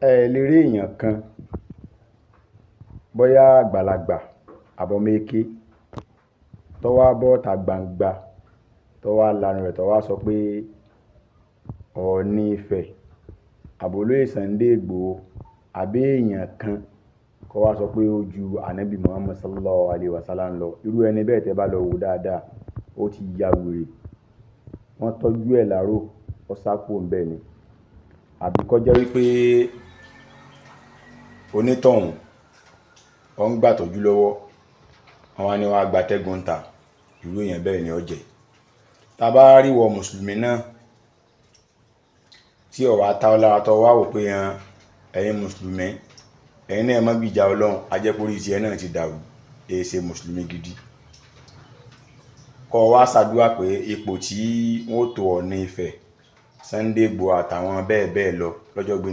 ẹ lè rí èèyàn kan bóyá àgbàlagbà àbọ̀mẹ́kẹ tó wá bọ́ta gbangba tó wá lanu rẹ̀ tó wá sọ pé Ọọ̀ni Ifẹ̀ àbólóyè Sunday Igboho àbí èèyàn kan kó wá sọ pé ó ju ànábì Muhammad sallallahu alaihi wasallam lọ. Irú ẹni bẹ́ẹ̀ tẹ́ bá lọ wò dáadáa ó ti ya wèrè, wọ́n tọ́jú ẹ̀ láró ó sápò ń bẹ̀ ni. Àbí kó jẹ́ wípé onítọ̀hún ó ń gbàtọ́jú lọ́wọ́ àwọn ni wọ́n á gbatẹ́gùn ta, irú èèyàn bẹ́ẹ̀ ni ó jẹ́. Tá bá rí wọ mùsùlùmí náà tí ó wá ta ọ́ lára tó wá wò pé ẹ̀yin mùsùlùmí ẹ̀yin náà má gbìjà Ọlọ́run, ajẹ́kórí tiẹ̀ náà ti dàrú, èé ṣe mùsùlùmí gidi. Kó wá ṣàdúrà pé ipò tí wọ́n tó Ọọ̀ni Ifẹ̀ Sunday Igboho àtàwọn bẹ́ẹ̀ bẹ́ẹ̀ lọ lọ́jọ́ gbé